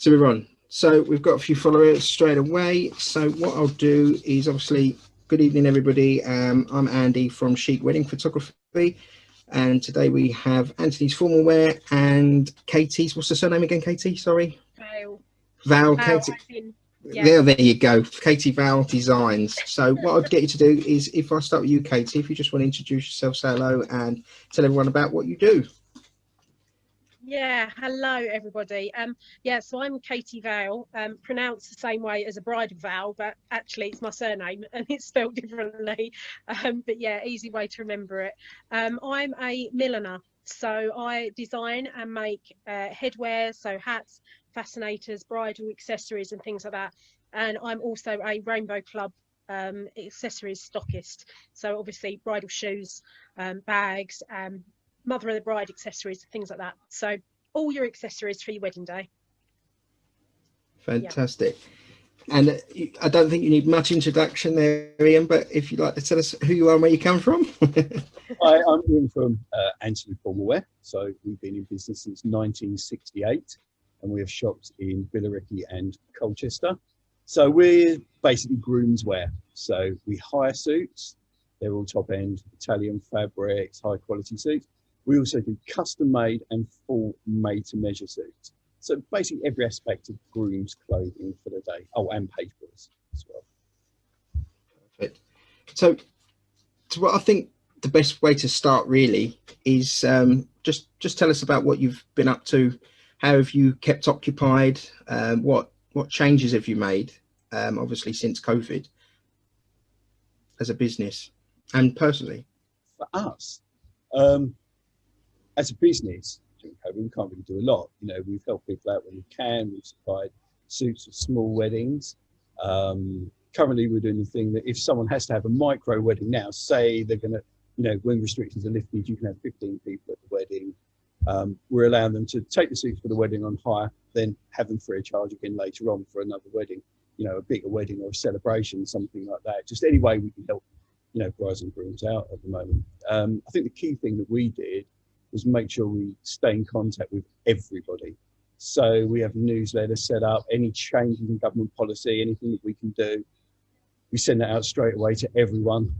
So we're on. So we've got a few followers straight away. So what I'll do is obviously, good evening, everybody. I'm Andy from Chic Wedding Photography. And today we have Anthony's Formal Wear and Katie's, what's the surname again, Katie? Sorry. Val, Katie. Yeah. There you go. Katie Val Designs. So what I'd get you to do is, if I start with you, Katie, if you just want to introduce yourself, say hello and tell everyone about what you do. Yeah, hello everybody. So I'm Katie Val, pronounced the same way as a bridal vow, but actually it's my surname and it's spelled differently. But yeah, easy way to remember it. I'm a milliner, so I design and make headwear, so hats, fascinators, bridal accessories and things like that. And I'm also a Rainbow Club accessories stockist, so obviously bridal shoes, bags, mother of the bride accessories, things like that. So all your accessories for your wedding day. Fantastic. Yeah. And I don't think you need much introduction there, Ian, but if you'd like to tell us who you are and where you come from. Hi, I'm Ian from Anthony Formal Wear. So we've been in business since 1968 and we have shops in Billericay and Colchester. So we're basically groom's wear. So we hire suits. They're all top end Italian fabrics, high quality suits. We also do custom made and full made to measure suits. So basically every aspect of groom's clothing for the day. Oh, and papers as well. Perfect. So what I think the best way to start really is just tell us about what you've been up to. How have you kept occupied? What changes have you made, obviously since COVID, as a business and personally? For us, as a business, during COVID, we can't really do a lot. You know, we've helped people out when we can. We've supplied suits for small weddings. Currently, we're doing the thing that if someone has to have a micro wedding now, say they're going to, you know, when restrictions are lifted, you can have 15 people at the wedding. We're allowing them to take the suits for the wedding on hire, then have them free of charge again later on for another wedding, you know, a bigger wedding or a celebration, something like that. Just any way we can help, you know, brides and grooms out at the moment. I think the key thing that we did was make sure we stay in contact with everybody. So we have newsletters set up, any changes in government policy, anything that we can do, we send that out straight away to everyone.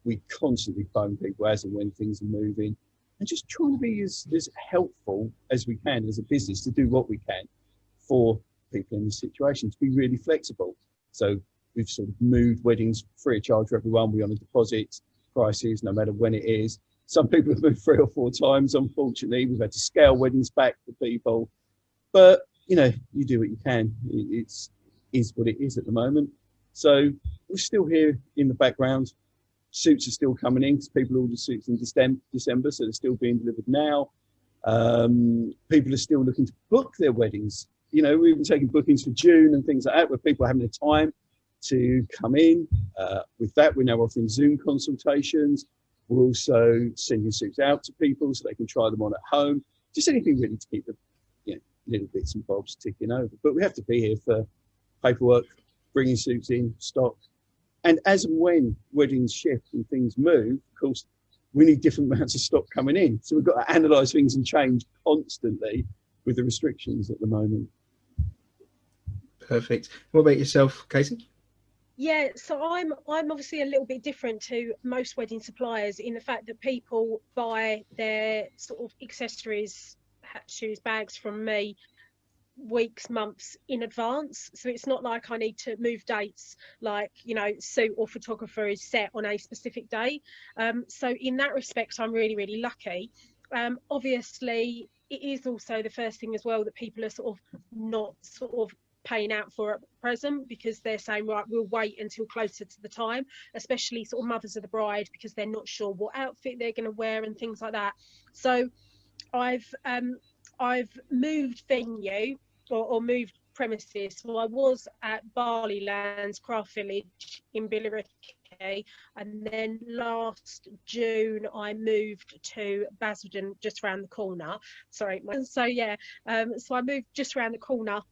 We constantly phone people as and when things are moving and just trying to be as helpful as we can as a business to do what we can for people in this situation, to be really flexible. So we've sort of moved weddings free of charge for everyone. We honour deposits, prices, no matter when it is. Some people have moved 3 or 4 times, unfortunately. We've had to scale weddings back for people. But, you know, you do what you can. It is what it is at the moment. So we're still here in the background. Suits are still coming in because people order suits in December, so they're still being delivered now. People are still looking to book their weddings. You know, we've been taking bookings for June and things like that, where people are having the time to come in. With that, we're now offering Zoom consultations. We're also sending suits out to people so they can try them on at home. Just anything really to keep the, you know, little bits and bobs ticking over. But we have to be here for paperwork, bringing suits in, stock. And as and when weddings shift and things move, of course, we need different amounts of stock coming in. So we've got to analyse things and change constantly with the restrictions at the moment. Perfect. What about yourself, Katie? Yeah, so I'm obviously a little bit different to most wedding suppliers in the fact that people buy their sort of accessories, hat, shoes, bags from me weeks, months in advance. So it's not like I need to move dates like, you know, suit or photographer is set on a specific day. So in that respect, I'm really, really lucky. Obviously, it is also the first thing as well that people are sort of not sort of paying out for at present, because they're saying, right, we'll wait until closer to the time, especially sort of mothers of the bride, because they're not sure what outfit they're going to wear and things like that. So I've moved venue or moved premises. So I was at Barleylands Craft Village in Billericay, and then last June I moved to Basildon, just around the corner. Sorry, so yeah, so I moved just around the corner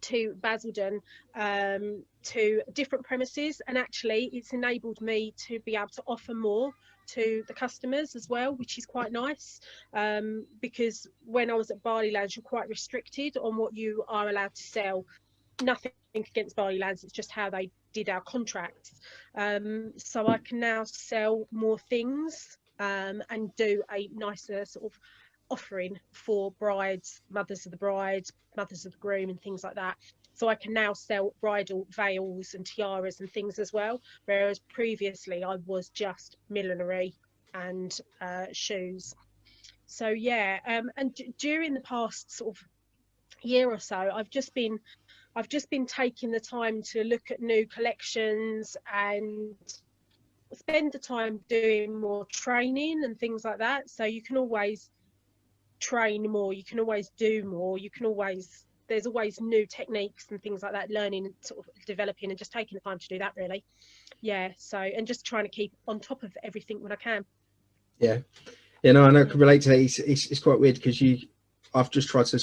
to Basildon, to different premises, and actually it's enabled me to be able to offer more to the customers as well, which is quite nice, because when I was at Barleylands, you're quite restricted on what you are allowed to sell. Nothing against Barleylands, it's just how they did our contracts. So I can now sell more things, and do a nicer sort of offering for brides, mothers of the bride, mothers of the groom, and things like that. So I can now sell bridal veils and tiaras and things as well, whereas previously I was just millinery and shoes. So yeah, and during the past sort of year or so, I've just been taking the time to look at new collections and spend the time doing more training and things like that. So you can always train more, you can always do more, there's always new techniques and things like that, learning and sort of developing, and just taking the time to do that, really. Yeah, so, and just trying to keep on top of everything when I can. Yeah, no, I know I can relate to that. It's quite weird because I've just tried to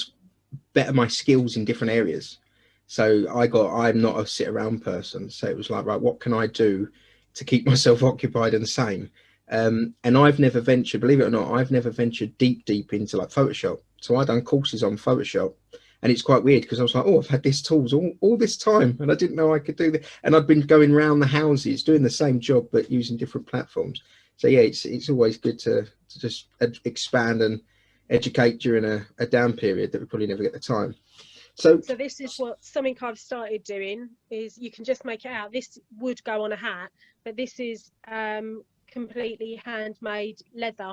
better my skills in different areas. So I'm not a sit around person, so it was like, right, what can I do to keep myself occupied and sane? And I've never ventured, believe it or not, I've never ventured deep into like Photoshop. So I've done courses on Photoshop. And it's quite weird because I was like, oh, I've had this tools all this time and I didn't know I could do that. And I've been going around the houses doing the same job but using different platforms. So yeah, it's always good to just expand and educate during a down period that we probably never get the time. So this is something I've started doing, is you can just make it out. This would go on a hat, but this is completely handmade leather.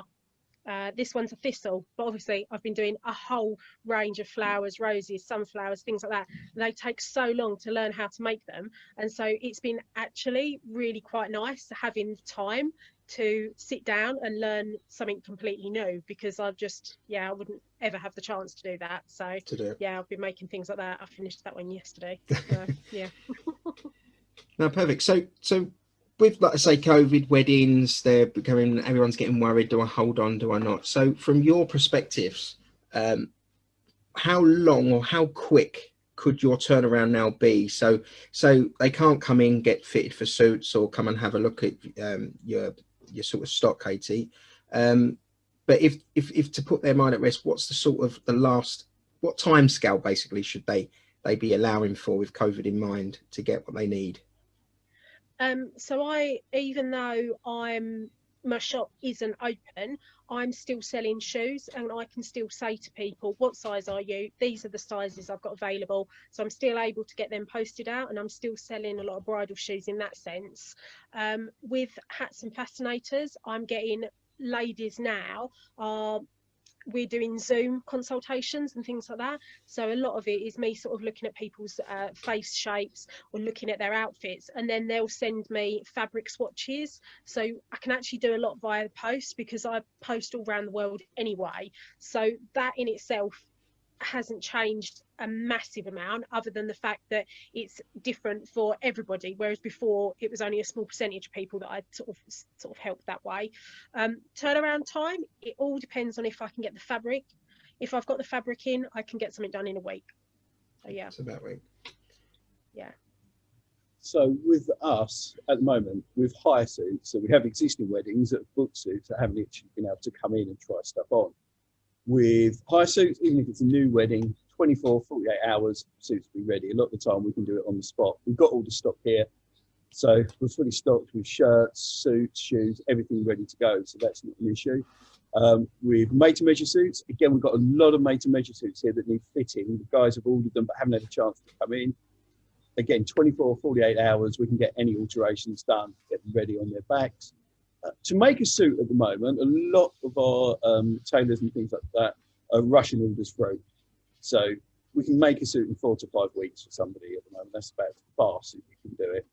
This one's a thistle, but obviously I've been doing a whole range of flowers, roses, sunflowers, things like that, and they take so long to learn how to make them. And so it's been actually really quite nice having time to sit down and learn something completely new, because I wouldn't ever have the chance to do that. So yeah, I've been making things like that. I finished that one yesterday. So yeah. No, perfect. So with, like I say, COVID, weddings, everyone's getting worried. Do I hold on? Do I not? So from your perspectives, how long or how quick could your turnaround now be? So they can't come in, get fitted for suits, or come and have a look at your sort of stock, Katie. But if to put their mind at rest, what's the sort of what time scale basically should they be allowing for, with COVID in mind, to get what they need? So even though my shop isn't open, I'm still selling shoes, and I can still say to people, what size are you? These are the sizes I've got available. So I'm still able to get them posted out, and I'm still selling a lot of bridal shoes in that sense. With hats and fascinators, I'm getting ladies now we're doing Zoom consultations and things like that. So a lot of it is me sort of looking at people's face shapes, or looking at their outfits, and then they'll send me fabric swatches. So I can actually do a lot via the post, because I post all around the world anyway. So that in itself hasn't changed a massive amount, other than the fact that it's different for everybody, whereas before it was only a small percentage of people that I'd sort of helped that way. Turnaround time, it all depends on if I can get the fabric. If I've got the fabric in, I can get something done in a week. So yeah, it's about a week. Yeah. So with us at the moment, with hire suits, so we have existing weddings that have booked suits that haven't actually been able to come in and try stuff on. With hire suits, even if it's a new wedding, 24, 48 hours, suits will be ready. A lot of the time we can do it on the spot. We've got all the stock here. So we're fully stocked with shirts, suits, shoes, everything ready to go. So that's not an issue. With made-to-measure suits, again, we've got a lot of made-to-measure suits here that need fitting. The guys have ordered them but haven't had a chance to come in. Again, 24, 48 hours, we can get any alterations done, get them ready on their backs. To make a suit at the moment, a lot of our tailors and things like that are rushing orders through. So we can make a suit in 4 to 5 weeks for somebody at the moment. That's about as fast as we can do it.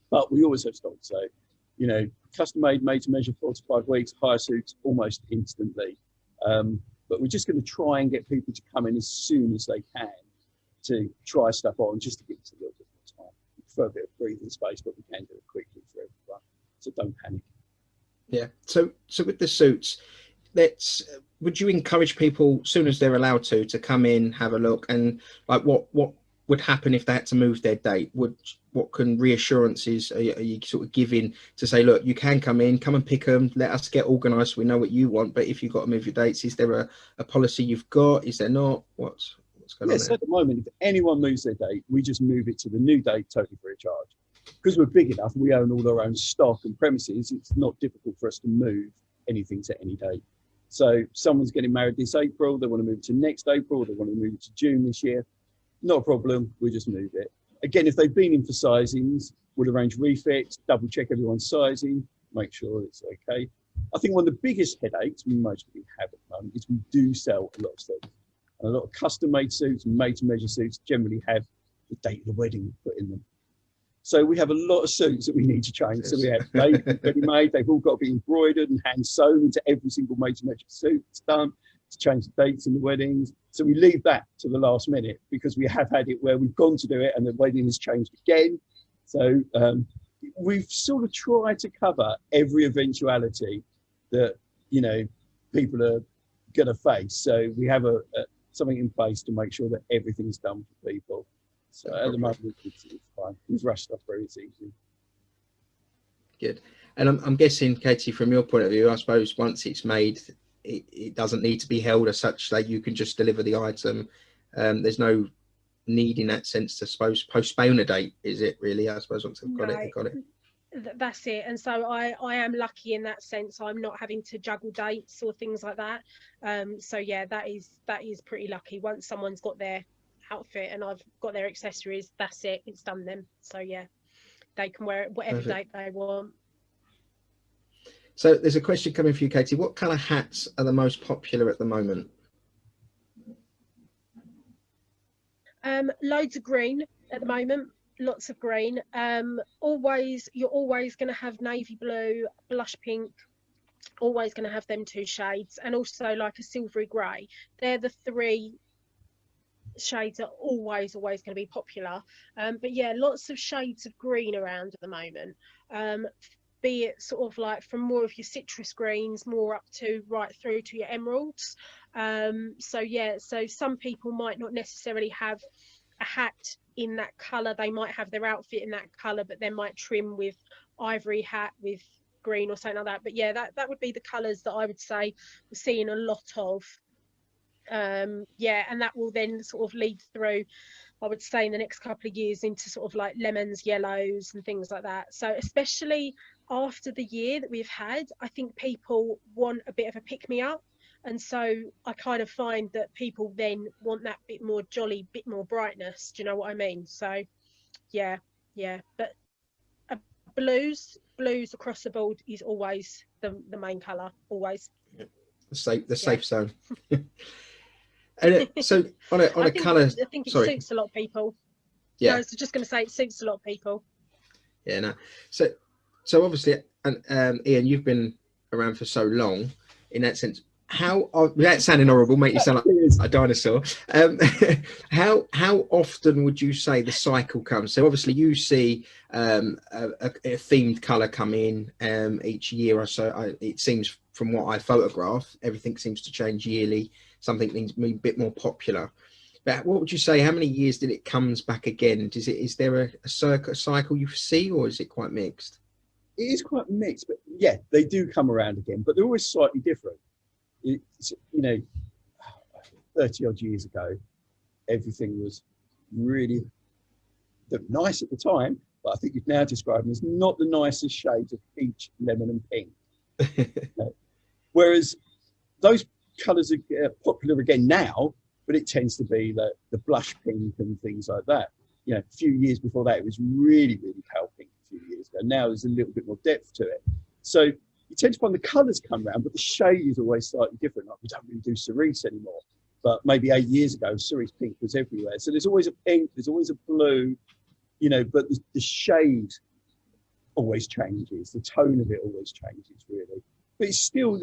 But we always have stock. So, you know, custom made to measure 4 to 5 weeks, hire suits almost instantly. But we're just going to try and get people to come in as soon as they can to try stuff on, just to give us a little bit more time. For a bit of breathing space, but we can do it quickly for everyone. So don't panic. Yeah. So with the suits, would you encourage people, as soon as they're allowed to come in, have a look, and like what would happen if they had to move their date? Would what can reassurances are you sort of giving to say, look, you can come and pick them, let us get organised so we know what you want, but if you've got to move your dates, is there a policy you've got? Is there not? What's going on there? At the moment, if anyone moves their date, we just move it to the new date totally free of charge. Because we're big enough, we own all our own stock and premises, it's not difficult for us to move anything to any date. So someone's getting married this April, they want to move to next April, they want to move to June this year, not a problem, we just move it. Again, if they've been in for sizings, we'll arrange refits, double check everyone's sizing, make sure it's okay. I think one of the biggest headaches most people have at the moment is we do sell a lot of suits. And a lot of custom-made suits and made-to-measure suits generally have the date of the wedding put in them. So we have a lot of suits that we need to change. So we have ready-made, they've all got to be embroidered and hand-sewn into every single made-to-measure suit that's done to change the dates in the weddings. So we leave that to the last minute because we have had it where we've gone to do it and the wedding has changed again. So we've sort of tried to cover every eventuality that, you know, people are going to face. So we have something in place to make sure that everything's done for people. So at the moment, it's fine. We've rushed stuff very easily. Good. And I'm guessing, Katie, from your point of view, I suppose once it's made, it doesn't need to be held as such that you can just deliver the item. There's no need in that sense to suppose postpone a date, is it really? I suppose once they've got it, they've got it. That's it. And so I am lucky in that sense. I'm not having to juggle dates or things like that. So yeah, that is pretty lucky. Once someone's got their outfit and I've got their accessories, that's it, it's done then. So yeah, they can wear it whatever date they want. So there's a question coming for you, Katie. What colour hats are the most popular at the moment? Loads of green at the moment, lots of green. You're always going to have navy blue, blush pink, always going to have them two shades, and also like a silvery grey. They're the three shades are always going to be popular. But yeah, lots of shades of green around at the moment. Be it sort of like from more of your citrus greens, more up to right through to your emeralds. So yeah, so some people might not necessarily have a hat in that colour. They might have their outfit in that colour, but they might trim with ivory hat with green or something like that. But yeah, that would be the colours that I would say we're seeing a lot of. Yeah, and that will then sort of lead through, I would say, in the next couple of years into sort of like lemons, yellows and things like that. So especially after the year that we've had, I think people want a bit of a pick-me-up. And so I kind of find that people then want that bit more jolly, bit more brightness. Do you know what I mean? So yeah. But blues across the board is always the main colour, always. Yeah. The safe zone. And so on a colour, I think it suits a lot of people. Yeah, I was just going to say it suits a lot of people. Yeah, no. So obviously, and Ian, you've been around for so long. In that sense, how without sounding horrible, make you sound like a dinosaur. How often would you say the cycle comes? So obviously, you see a themed colour come in each year or so. It seems from what I photograph, everything seems to change yearly. Something needs to be a bit more popular. But what would you say? How many years did it comes back again? Is there a cycle you see, or is it quite mixed? It is quite mixed, but yeah, they do come around again, but they're always slightly different. It's, 30 odd years ago, everything was really nice at the time, but I think you'd now describe them as not the nicest shades of peach, lemon, and pink. Whereas those colours are popular again now, but it tends to be the blush pink and things like that. A few years before that, it was really, really pale pink a few years ago. Now there's a little bit more depth to it. So you tend to find the colours come around, but the shade is always slightly different. Like we don't really do cerise anymore, but maybe 8 years ago, cerise pink was everywhere. So there's always a pink, there's always a blue, but the shade always changes. The tone of it always changes, really. But it's still,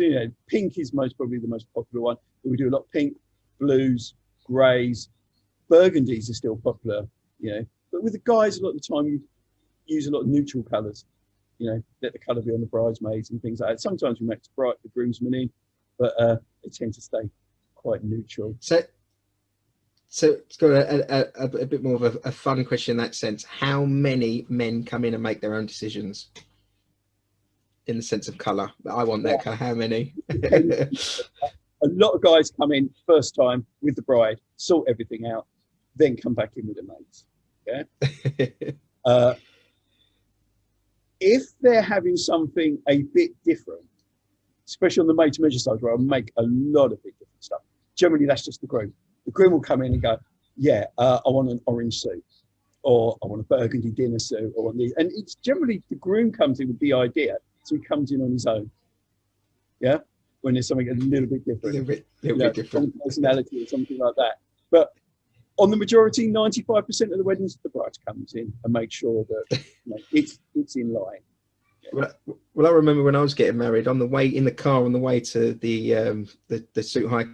pink is probably the most popular one. But we do a lot of pink, blues, greys, burgundies are still popular, But with the guys, a lot of the time you use a lot of neutral colours, let the colour be on the bridesmaids and things like that. Sometimes we make the groomsmen in, but they tend to stay quite neutral. So So it's got a bit more of a fun question in that sense. How many men come in and make their own decisions in the sense of colour? I want that colour. How many? A lot of guys come in first time with the bride, sort everything out, then come back in with their mates. Yeah. If they're having something a bit different, especially on the made to measure side where I make a lot of big different stuff, generally that's just the groom. The groom will come in and go, yeah, I want an orange suit, or I want a burgundy dinner suit, or and it's generally the groom comes in with the idea, so he comes in on his own. Yeah, when there's something a little bit different, little bit different personality or something like that. But on the majority, 95% of the weddings, the bride comes in and makes sure that it's in line. Yeah. Well, I remember when I was getting married, on the way in the car on the way to the suit high,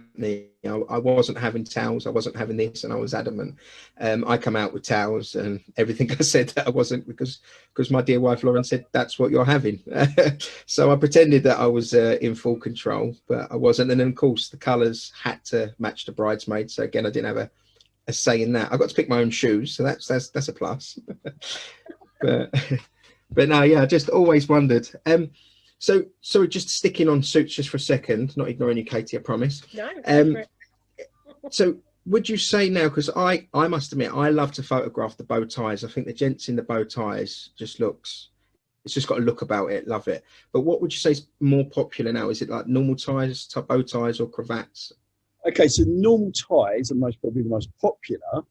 I wasn't having towels, I wasn't having this, and I was adamant. I come out with towels and everything. I said that I wasn't because my dear wife Lauren said that's what you're having. So I pretended that I was in full control, but I wasn't. And then of course the colours had to match the bridesmaid. So again, I didn't have a say in that. I got to pick my own shoes, so that's a plus. But no, yeah, I just always wondered. So just sticking on suits just for a second, not ignoring you, Katie, I promise. No. So would you say now, because I must admit I love to photograph the bow ties. I think the gents in the bow ties it's just got a look about it, love it. But what would you say is more popular now? Is it like normal ties, bow ties, or cravats? Okay, so normal ties are probably the most popular,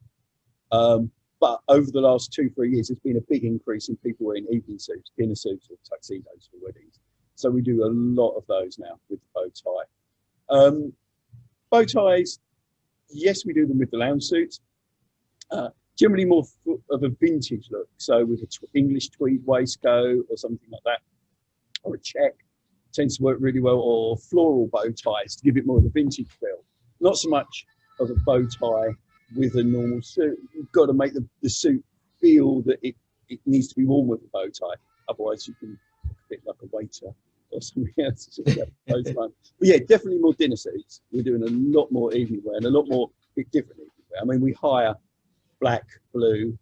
but over the last 2-3 years, there's been a big increase in people wearing evening suits, dinner suits, or tuxedos for weddings. So we do a lot of those now with the bow tie. Bow ties, yes, we do them with the lounge suits. Generally more of a vintage look, so with an English tweed waistcoat or something like that, or a check, tends to work really well, or floral bow ties to give it more of a vintage feel. Not so much of a bow tie with a normal suit. You've got to make the suit feel that it needs to be worn with a bow tie. Otherwise, you can look a bit like a waiter or something else. But yeah, definitely more dinner suits. We're doing a lot more evening wear and a lot more different evening wear. I mean, we hire black, blue,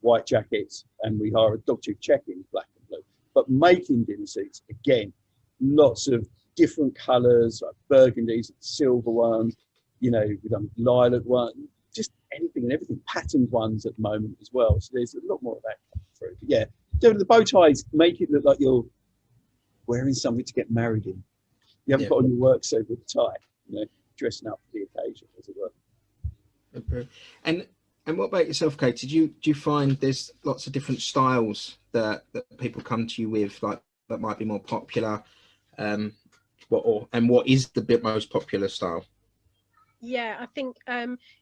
white jackets, and we hire a dogtooth check in black and blue. But making dinner suits, again, lots of different colours, like burgundies, silver ones, we've done lilac one, just anything and everything, patterned ones at the moment as well. So there's a lot more of that coming through. But yeah, the bow ties make it look like you're wearing something to get married in. You haven't got on your work suit with a tie, dressing up for the occasion, as it were. Okay. And what about yourself, Kate? Do you find there's lots of different styles that people come to you with, like that might be more popular? What is the most popular style? Yeah, I think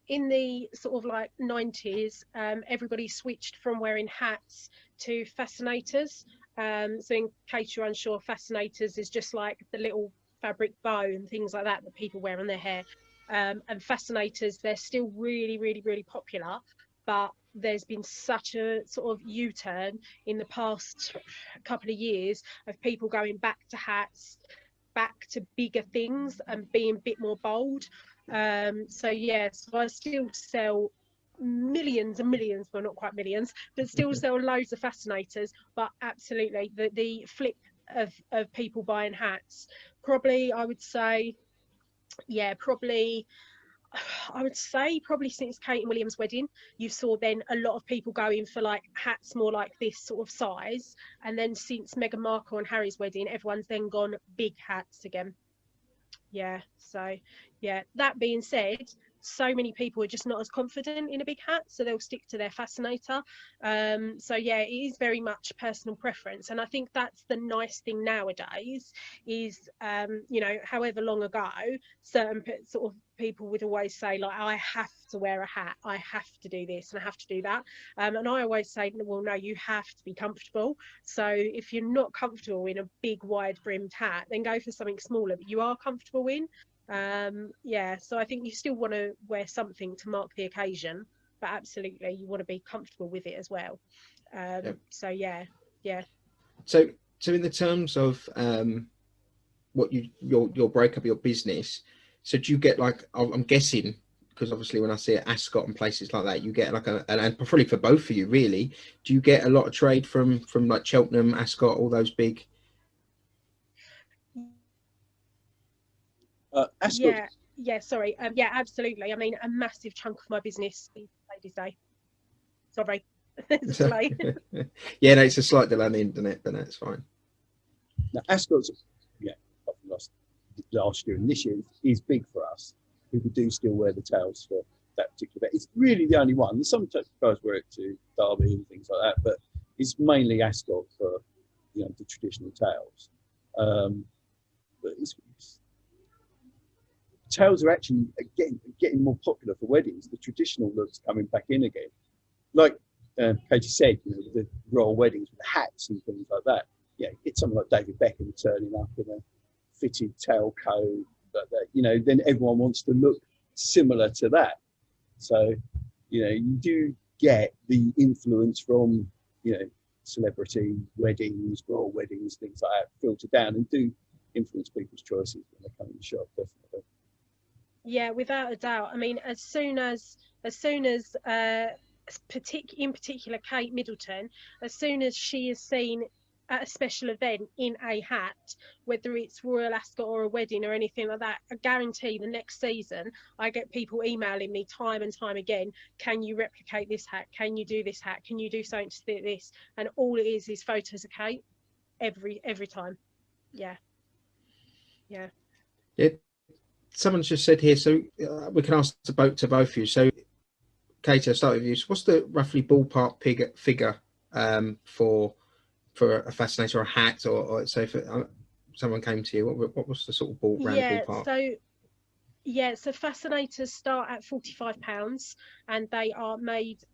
in the sort of like 90s, everybody switched from wearing hats to fascinators. So in case you're unsure, fascinators is just like the little fabric bow and things like that people wear on their hair. And fascinators, they're still really, really, really popular, but there's been such a sort of U-turn in the past couple of years of people going back to hats, back to bigger things and being a bit more bold. So I still sell millions and millions, well, not quite millions, but still sell loads of fascinators. But absolutely, the flip of people buying hats, probably I would say probably since Kate and William's wedding, you saw then a lot of people going for like hats more like this sort of size. And then since Meghan Markle and Harry's wedding, everyone's then gone big hats again. Yeah, so yeah, that being said, so many people are just not as confident in a big hat, so they'll stick to their fascinator. So yeah, it is very much personal preference, and I think that's the nice thing nowadays is however long ago certain sort of people would always say, like, I have to wear a hat, I have to do this and I have to do that, and I always say, well, no, you have to be comfortable. So if you're not comfortable in a big wide brimmed hat, then go for something smaller that you are comfortable in. So I think you still want to wear something to mark the occasion, but absolutely you want to be comfortable with it as well. So in the terms of what your breakup, your business, so do you get, like, I'm guessing, because obviously when I see at Ascot and places like that, you get like and probably for both of you really, do you get a lot of trade from like Cheltenham, Ascot, all those big? Ascot. Sorry. Yeah, absolutely. I mean, a massive chunk of my business is Ladies' Day. Sorry. It's a delay. Yeah, no, it's a slight delay on the internet, but that's fine. Now, Ascot's, last year and this year is big for us. People do still wear the tails for that particular event. It's really the only one. Some guys wear it to Derby and things like that, but it's mainly Ascot for the traditional tails. But tails are actually getting more popular for weddings. The traditional look's coming back in again. Like Katie said, the royal weddings with the hats and things like that. Yeah, get someone like David Beckham turning up in a fitted tailcoat, like that. Then everyone wants to look similar to that. So, you do get the influence from, celebrity weddings, royal weddings, things like that, filter down and do influence people's choices when they come in the shop, definitely. Yeah, without a doubt. I mean, as soon as in particular Kate Middleton, as soon as she is seen at a special event in a hat, whether it's Royal Ascot or a wedding or anything like that, I guarantee the next season I get people emailing me time and time again, can you replicate this hat? Can you do this hat? Can you do something to fit this? And all it is photos of Kate every time. Yeah. Someone's just said here, so we can ask to both of you. So Katie, I'll start with you. So what's the roughly ballpark figure for a fascinator or a hat, or so if someone came to you, what was the sort of ballpark? So fascinators start at £45 and they are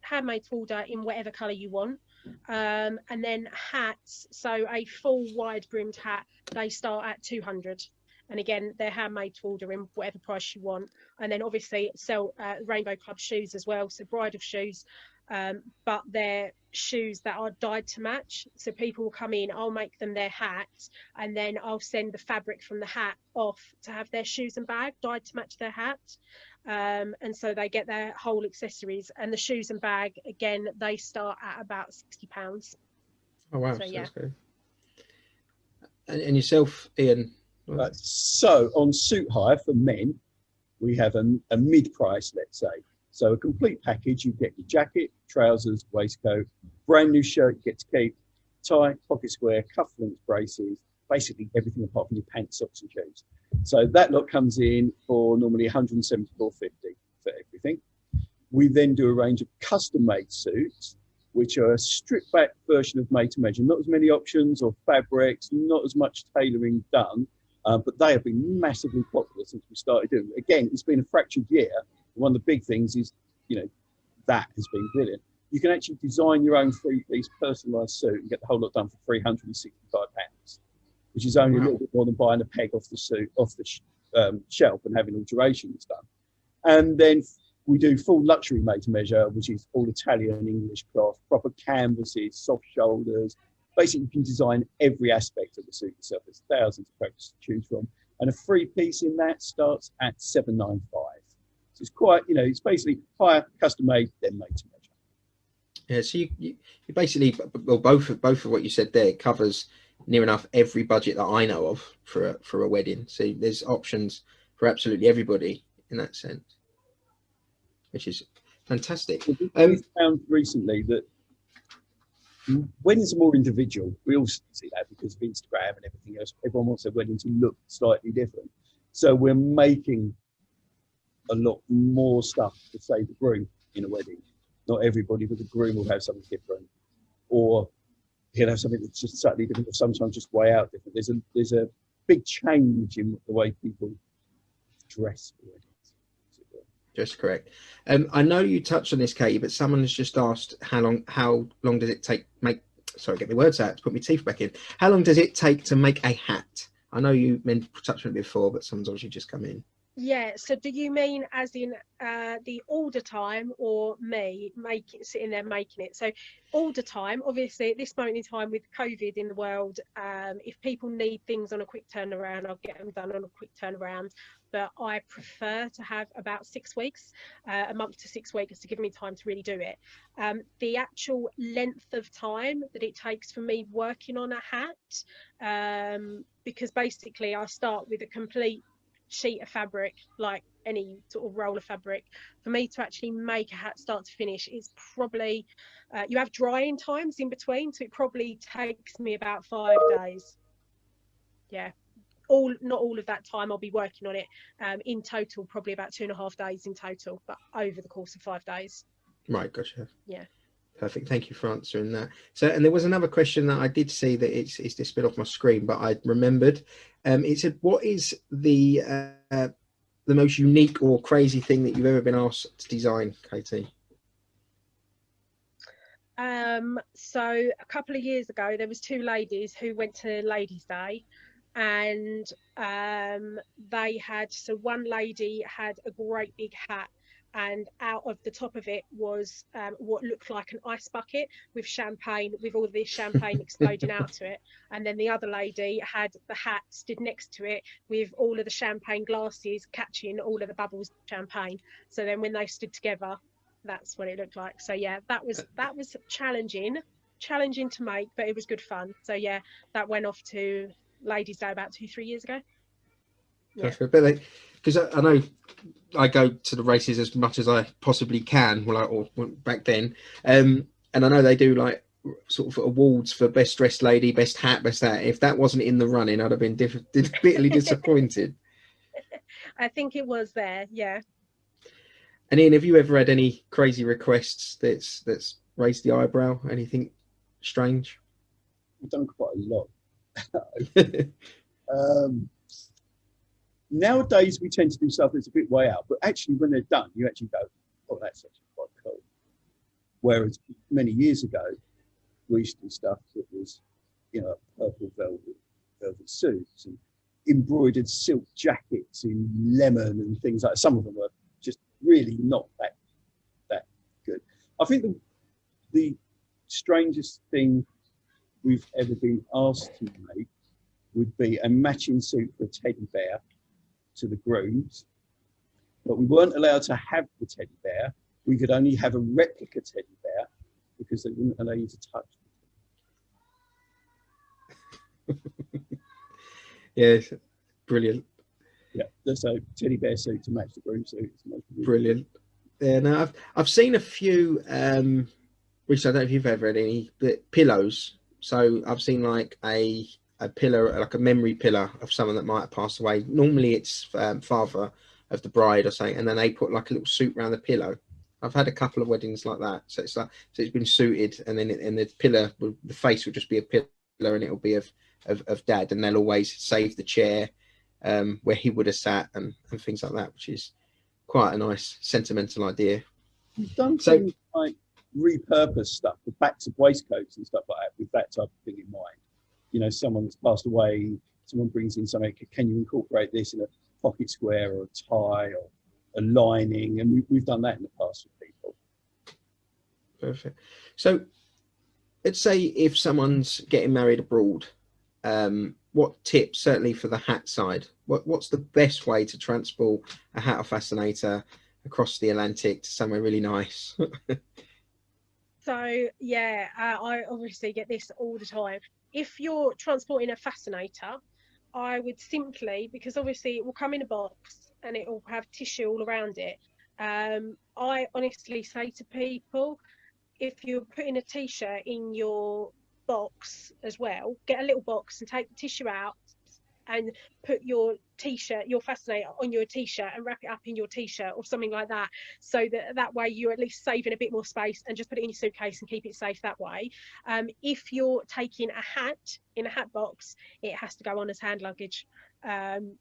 handmade to order in whatever colour you want. And then hats, so a full wide brimmed hat, they start at £200. And again, they're handmade to order in whatever price you want. And then obviously sell Rainbow Club shoes as well, so bridal shoes, but they're shoes that are dyed to match. So people will come in, I'll make them their hat, and then I'll send the fabric from the hat off to have their shoes and bag dyed to match their hat. And so they get their whole accessories. And the shoes and bag, again, they start at about £60. Oh, wow. So, yeah. And yourself, Ian? So on suit hire for men, we have a mid-price, let's say. So a complete package, you get your jacket, trousers, waistcoat, brand new shirt you get to keep, tie, pocket square, cufflinks, braces, basically everything apart from your pants, socks and shoes. So that lot comes in for normally £174.50 for everything. We then do a range of custom-made suits, which are a stripped-back version of made to measure. Not as many options or fabrics, not as much tailoring done. But they have been massively popular since we started doing it. Again, it's been a fractured year. One of the big things is, that has been brilliant. You can actually design your own three-piece personalised suit and get the whole lot done for £365, which is only a little bit more than buying a peg off the shelf and having alterations done. And then we do full luxury made to measure, which is all Italian English cloth, proper canvases, soft shoulders. Basically, you can design every aspect of the suit yourself. There's thousands of fabrics to choose from. And a free piece in that starts at £795. So it's quite, it's basically hire, custom made, then made to measure. Yeah, so you basically, well, both of what you said there covers near enough every budget that I know of for a wedding. So there's options for absolutely everybody in that sense, which is fantastic. We found recently that weddings are more individual. We all see that because of Instagram and everything else. Everyone wants their wedding to look slightly different. So we're making a lot more stuff to say the groom in a wedding. Not everybody, but the groom will have something different, or he'll have something that's just slightly different, or sometimes just way out different. There's a big change in the way people dress for weddings. Just correct. I know you touched on this, Katie, but someone has just asked how long does it take get my words out to put my teeth back in. How long does it take to make a hat? I know you touched on it before, but someone's obviously just come in. Yeah, so do you mean as in the order time, or me sitting there making it? So order time, obviously at this moment in time with COVID in the world, if people need things on a quick turnaround, I'll get them done on a quick turnaround. But I prefer to have about 6 weeks, a month to 6 weeks, to give me time to really do it. The actual length of time that it takes for me working on a hat, because basically I start with a complete sheet of fabric, like any sort of roll of fabric. For me to actually make a hat start to finish, it's probably you have drying times in between, so it probably takes me about 5 days. Yeah, not all of that time I'll be working on it. In total, probably about 2.5 days in total, but over the course of 5 days. Right, gotcha. Yeah. Perfect. Thank you for answering that. So, and there was another question that I did see that it's displayed off my screen, but I remembered. It said, "What is the most unique or crazy thing that you've ever been asked to design, Katie?" So a couple of years ago, there was 2 ladies who went to Ladies' Day, and they had, so one lady had a great big hat, and out of the top of it was what looked like an ice bucket with champagne, with all this champagne exploding out to it. And then the other lady had the hat stood next to it with all of the champagne glasses catching all of the bubbles of champagne. So then when they stood together, that's what it looked like. So yeah, that was challenging to make, but it was good fun. So yeah, that went off to Ladies' Day about 2-3 years ago. Yeah. But because I know I go to the races as much as I possibly can, or back then, and I know they do like sort of awards for best dressed lady, best hat, best that. If that wasn't in the running, I'd have been bitterly disappointed. I think it was there, yeah. And Ian, have you ever had any crazy requests that's raised the eyebrow? Anything strange? We've done quite a lot. Nowadays, we tend to do stuff that's a bit way out, but actually, when they're done, you actually go, "Oh, that's actually quite cool." Whereas many years ago, we used to do stuff that was, purple velvet suits and embroidered silk jackets in lemon and things like that. Some of them were just really not that good. I think the strangest thing we've ever been asked to make would be a matching suit for a teddy bear to the grooms, but we weren't allowed to have the teddy bear. We could only have a replica teddy bear because they wouldn't allow you to touch it. Yes, brilliant. Yeah, so teddy bear suit to match the groom suit. Brilliant. Yeah, no, I've seen a few, which I don't know if you've ever had any, but pillows. So I've seen like a pillar, like a memory pillar of someone that might have passed away. Normally it's father of the bride or something, and then they put like a little suit around the pillow. I've had a couple of weddings like that. So it's been suited, and then the pillar, the face would just be a pillar, and it'll be of dad, and they'll always save the chair where he would have sat and things like that, which is quite a nice sentimental idea. You've done things like repurpose stuff, the backs of waistcoats and stuff like that, with that type of thing in mind. Someone's passed away, someone brings in something, can you incorporate this in a pocket square or a tie or a lining? And we've done that in the past with people. Perfect. So let's say if someone's getting married abroad, what tips, certainly for the hat side, what's the best way to transport a hat or fascinator across the Atlantic to somewhere really nice? So yeah, I obviously get this all the time. If you're transporting a fascinator, I would simply, because obviously it will come in a box and it will have tissue all around it. I honestly say to people, if you're putting a t-shirt in your box as well, get a little box and take the tissue out and put your t-shirt, your fascinator, on your t-shirt and wrap it up in your t-shirt or something like that, so that way you're at least saving a bit more space, and just put it in your suitcase and keep it safe that way. If you're taking a hat in a hat box, it has to go on as hand luggage,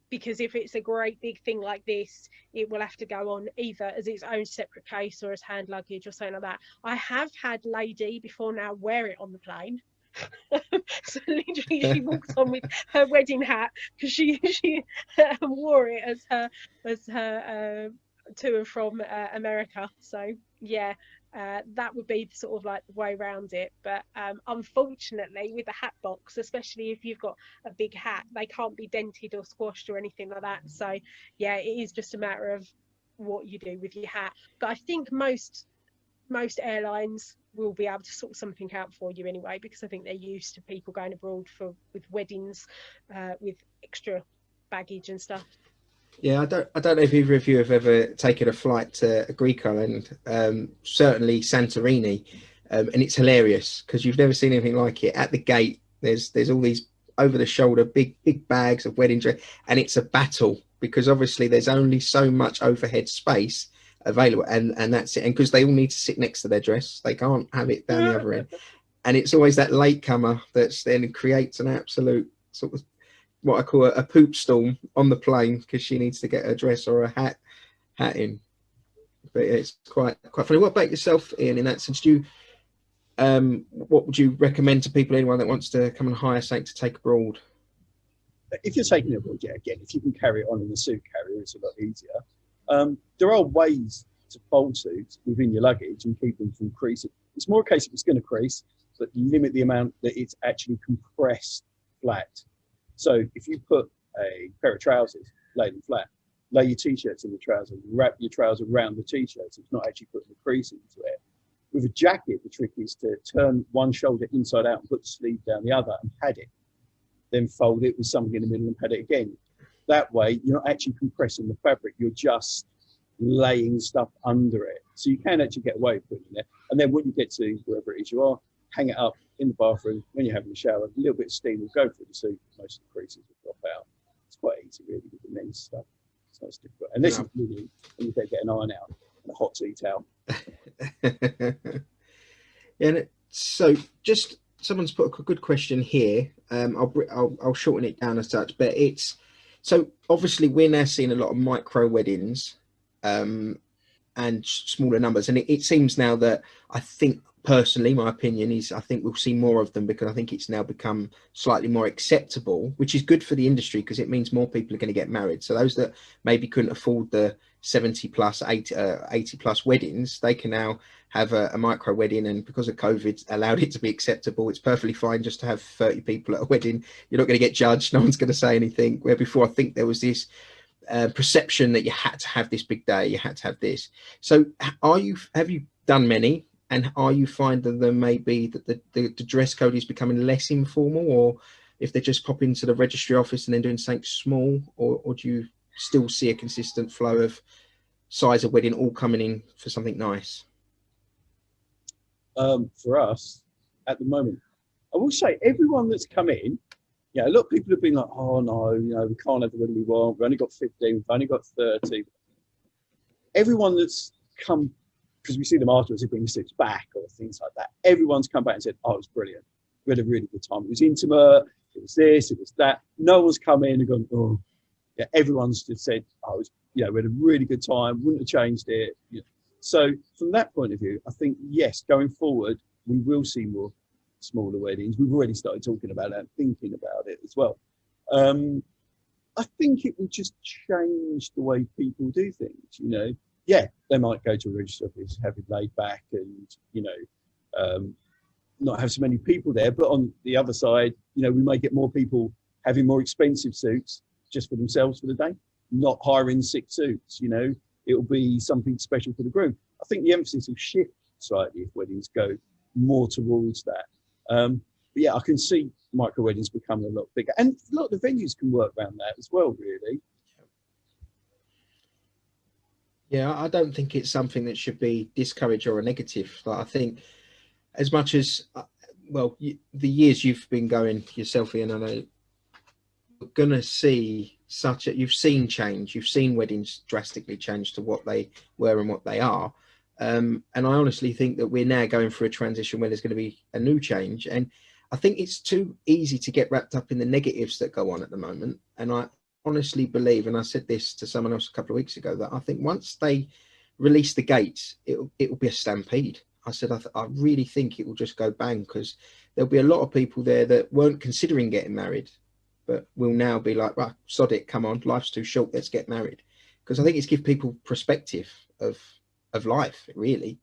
because if it's a great big thing like this, it will have to go on either as its own separate case or as hand luggage or something like that. I have had lady before now wear it on the plane, So literally she walks on with her wedding hat because she wore it as her to and from America. So yeah, that would be sort of like the way around it. But unfortunately, with the hat box, especially if you've got a big hat, they can't be dented or squashed or anything like that. So yeah, it is just a matter of what you do with your hat. But I think most airlines will be able to sort something out for you anyway, because I think they're used to people going abroad with weddings with extra baggage and stuff. Yeah, I don't know if either of you have ever taken a flight to a Greek island, certainly Santorini, and it's hilarious because you've never seen anything like it. At the gate, there's all these over the shoulder big bags of wedding dress, and it's a battle because obviously there's only so much overhead space available, and that's it. And because they all need to sit next to their dress, they can't have it down the other end. And it's always that latecomer that's then creates an absolute sort of what I call a poop storm on the plane because she needs to get her dress or a hat in. But it's quite funny. What about yourself, Ian? In that sense, what would you recommend to people, anyone that wants to come and hire something to take abroad? If you're taking it abroad, yeah, again, if you can carry it on in a suit carrier, it's a lot easier. There are ways to fold suits within your luggage and keep them from creasing. It's more a case if it's going to crease, but limit the amount that it's actually compressed flat. So if you put a pair of trousers, lay them flat, lay your t-shirts in the trousers, wrap your trousers around the t-shirts. It's not actually putting the crease into it. With a jacket, the trick is to turn one shoulder inside out and put the sleeve down the other and pad it. Then fold it with something in the middle and pad it again. That way, you're not actually compressing the fabric. You're just laying stuff under it. So you can actually get away with putting it there. And then when you get to wherever it is you are, hang it up in the bathroom when you're having a shower. A little bit of steam will go through the suit. Most of the creases will drop out. It's quite easy, really, with the men's stuff. It's not as difficult. And this is really when you get an iron out and a hot tea towel. And so just someone's put a good question here. I'll shorten it down as such, but it's so obviously we're now seeing a lot of micro weddings and smaller numbers, and it seems now that I think personally my opinion is I think we'll see more of them because I think it's now become slightly more acceptable, which is good for the industry because it means more people are going to get married. So those that maybe couldn't afford the 70 plus 80 plus weddings, they can now have a micro wedding, and because of COVID allowed it to be acceptable, it's perfectly fine just to have 30 people at a wedding. You're not going to get judged, no one's going to say anything, where before I think there was this perception that you had to have this big day, you had to have this. So have you done many, and are you finding them maybe that the dress code is becoming less informal, or if they just pop into the registry office and then doing something small, or do you still see a consistent flow of size of wedding all coming in for something nice? For us at the moment, I will say everyone that's come in, a lot of people have been like, oh no, we can't have the wedding we want, we've only got 15, we've only got 30. Everyone that's come, because we see them afterwards, they bring the suits back or things like that, everyone's come back and said, oh, it was brilliant, we had a really good time, it was intimate, it was this, it was that. No one's come in and gone, oh, yeah, everyone's just said, oh, it was, we had a really good time, wouldn't have changed it. So from that point of view, I think, yes, going forward, we will see more smaller weddings. We've already started talking about that, thinking about it as well. I think it will just change the way people do things, Yeah, they might go to a register office, have it laid back and, not have so many people there. But on the other side, we may get more people having more expensive suits just for themselves for the day, not hiring 6 suits, It'll be something special for the groom. I think the emphasis will shift slightly if weddings go more towards that. But yeah, I can see micro weddings becoming a lot bigger, and a lot of the venues can work around that as well, really. Yeah, I don't think it's something that should be discouraged or a negative. Like, I think as much as, the years you've been going yourself, Ian, I know you're going to see you've seen change, you've seen weddings drastically change to what they were and what they are. And I honestly think that we're now going through a transition where there's going to be a new change. And I think it's too easy to get wrapped up in the negatives that go on at the moment. And I honestly believe, and I said this to someone else a couple of weeks ago, that I think once they release the gates, it'll be a stampede. I said, I really think it will just go bang, because there'll be a lot of people there that weren't considering getting married, but will now be like, right, sod it, come on, life's too short, let's get married. Because I think it's give people perspective of life, really.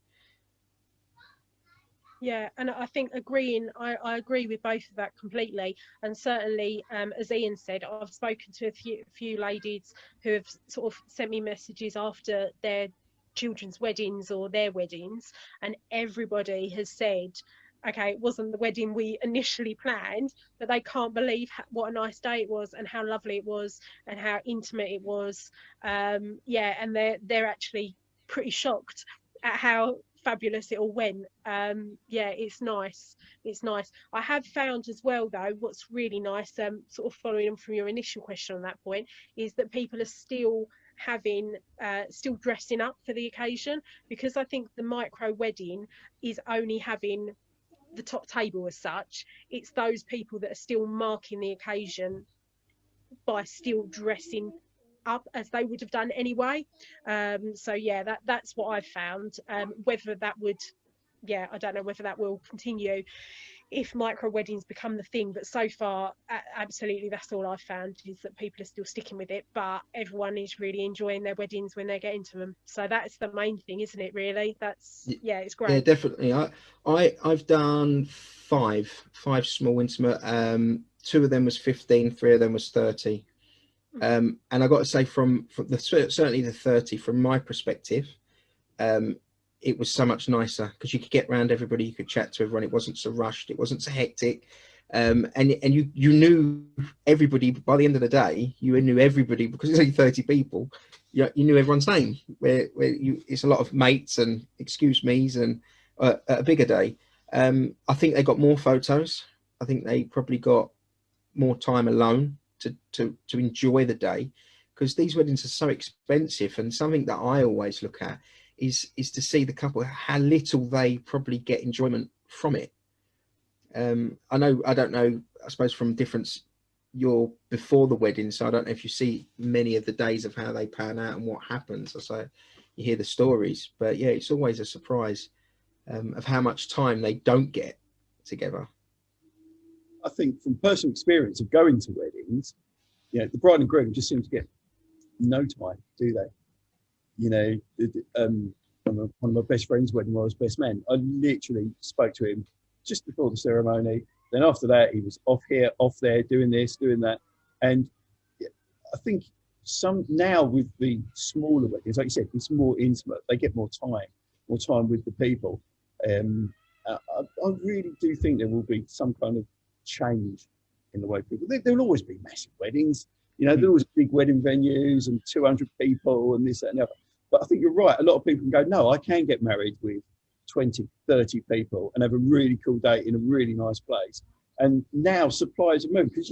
Yeah, and I think I agree with both of that completely. And certainly, as Ian said, I've spoken to a few ladies who have sort of sent me messages after their children's weddings or their weddings, and everybody has said, okay, it wasn't the wedding we initially planned, but they can't believe what a nice day it was and how lovely it was and how intimate it was. Yeah, and they're actually pretty shocked at how fabulous it all went. Yeah, it's nice. I have found as well, though, what's really nice, sort of following on from your initial question on that point, is that people are still still dressing up for the occasion, because I think the micro wedding is only having the top table as such. It's those people that are still marking the occasion by still dressing up as they would have done anyway. So yeah, that's what I've found. Whether that would, yeah, I don't know whether that will continue if micro weddings become the thing, but so far absolutely that's all I've found, is that people are still sticking with it, but everyone is really enjoying their weddings when they get into them. So that's the main thing, isn't it, really? That's, yeah, it's great. Yeah, definitely. I've done five small intimate. Two of them was 15, three of them was 30. And I got to say, from certainly the 30, from my perspective, it was so much nicer, because you could get around everybody, you could chat to everyone. It wasn't so rushed, it wasn't so hectic, and you knew everybody by the end of the day. You knew everybody, because it's only 30 people. You knew everyone's name. It's a lot of mates and excuse me's, and at a bigger day, I think they got more photos. I think they probably got more time alone to enjoy the day, because these weddings are so expensive. And something that I always look at is to see the couple, how little they probably get enjoyment from it. I don't know, I suppose from difference, you're before the wedding, so I don't know if you see many of the days of how they pan out and what happens. So you hear the stories, but yeah, it's always a surprise of how much time they don't get together. I think from personal experience of going to weddings, the bride and groom just seem to get no time, do they? One of my best friend's wedding, where I was best man, I literally spoke to him just before the ceremony. Then after that, he was off here, off there, doing this, doing that. And I think now with the smaller weddings, like you said, it's more intimate. They get more time with the people. I really do think there will be some kind of change in the way people. There will always be massive weddings. There'll always be big wedding venues and 200 people and this, that, and the other. But I think you're right. A lot of people can go, no, I can get married with 20, 30 people and have a really cool day in a really nice place. And now suppliers have moved, because,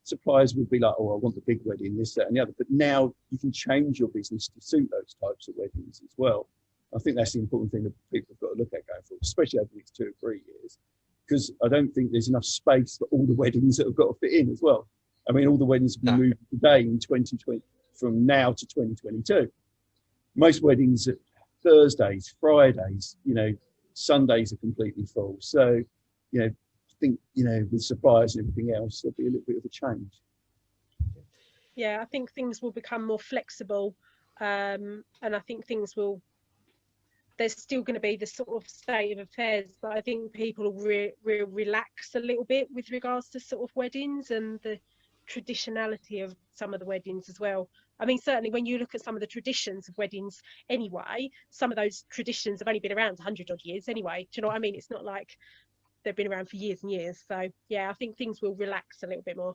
suppliers would be like, oh, I want the big wedding, this, that, and the other. But now you can change your business to suit those types of weddings as well. I think that's the important thing that people have got to look at going forward, especially over the next 2 or 3 years, because I don't think there's enough space for all the weddings that have got to fit in as well. I mean, all the weddings have been moved today in 2020, from now to 2022. Most weddings are Thursdays, Fridays, Sundays are completely full. So, I think, with suppliers and everything else, there'll be a little bit of a change. Yeah, I think things will become more flexible, and I think there's still going to be the sort of state of affairs, but I think people will relax a little bit with regards to sort of weddings and the traditionality of some of the weddings as well. I mean, certainly when you look at some of the traditions of weddings anyway, some of those traditions have only been around 100 odd years anyway. Do you know what I mean? It's not like they've been around for years and years. So yeah, I think things will relax a little bit more.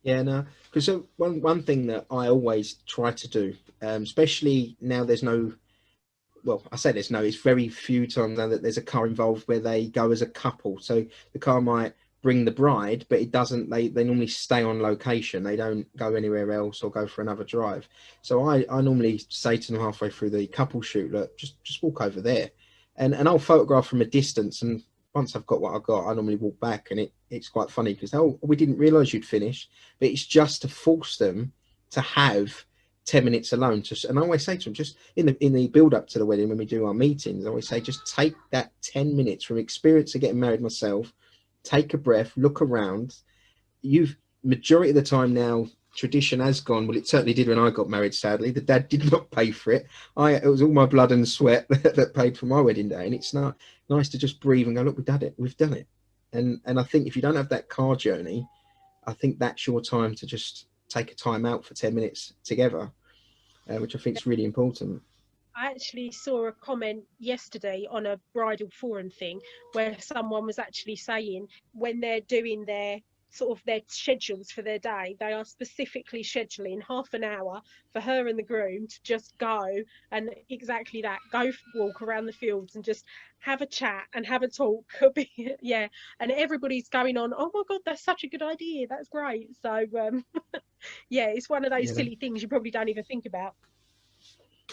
Yeah, no, because one thing that I always try to do, especially now it's very few times now that there's a car involved where they go as a couple. So the car might bring the bride, but it doesn't, they normally stay on location. They don't go anywhere else or go for another drive. So I normally say to them halfway through the couple shoot, look, just walk over there, and I'll photograph from a distance. And once I've got what I've got, I normally walk back, and it's quite funny because, oh, we didn't realise you'd finished. But it's just to force them to have 10 minutes alone. And I always say to them, just in the build up to the wedding, when we do our meetings, I always say, just take that 10 minutes from experience of getting married myself, take a breath, look around. Majority of the time now, tradition has gone. Well, it certainly did when I got married, sadly. The dad did not pay for it. It was all my blood and sweat that paid for my wedding day. And it's not nice to just breathe and go, look, we've done it. And I think if you don't have that car journey, I think that's your time to just take a time out for 10 minutes together, which I think is really important. I actually saw a comment yesterday on a bridal forum thing where someone was actually saying when they're doing their schedules for their day, they are specifically scheduling half an hour for her and the groom to just go and exactly that, go walk around the fields and just have a chat and have a talk. Yeah, and everybody's going on, oh my god, that's such a good idea, that's great. So yeah, it's one of those silly things you probably don't even think about.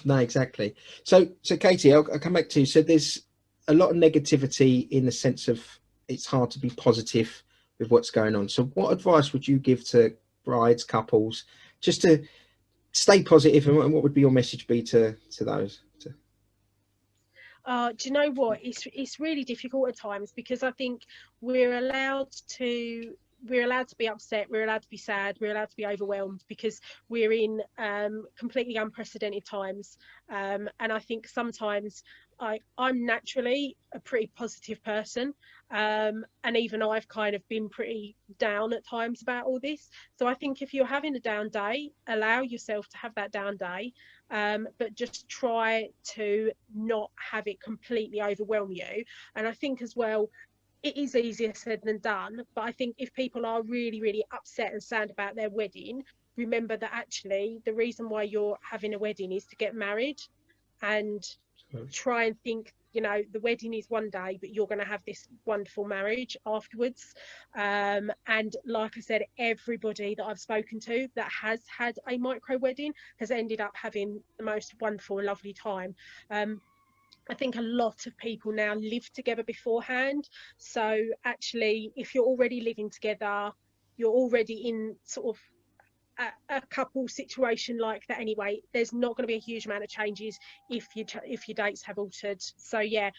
No, exactly. So Katie, I'll come back to you. So there's a lot of negativity in the sense of it's hard to be positive with what's going on. So what advice would you give to brides, couples, just to stay positive, and what would be your message be to those? Do you know what? It's really difficult at times, because I think we're allowed to be upset, we're allowed to be sad, we're allowed to be overwhelmed, because we're in completely unprecedented times. And I think sometimes I'm naturally a pretty positive person, and even I've kind of been pretty down at times about all this. So I think if you're having a down day, allow yourself to have that down day, but just try to not have it completely overwhelm you. And I think as well, it is easier said than done, but I think if people are really, really upset and sad about their wedding, remember that actually the reason why you're having a wedding is to get married, and try and think, the wedding is one day, but you're going to have this wonderful marriage afterwards. And like I said, everybody that I've spoken to that has had a micro wedding has ended up having the most wonderful and lovely time. I think a lot of people now live together beforehand. So actually, if you're already living together, you're already in sort of a couple situation like that anyway, there's not going to be a huge amount of changes if your dates have altered. So yeah,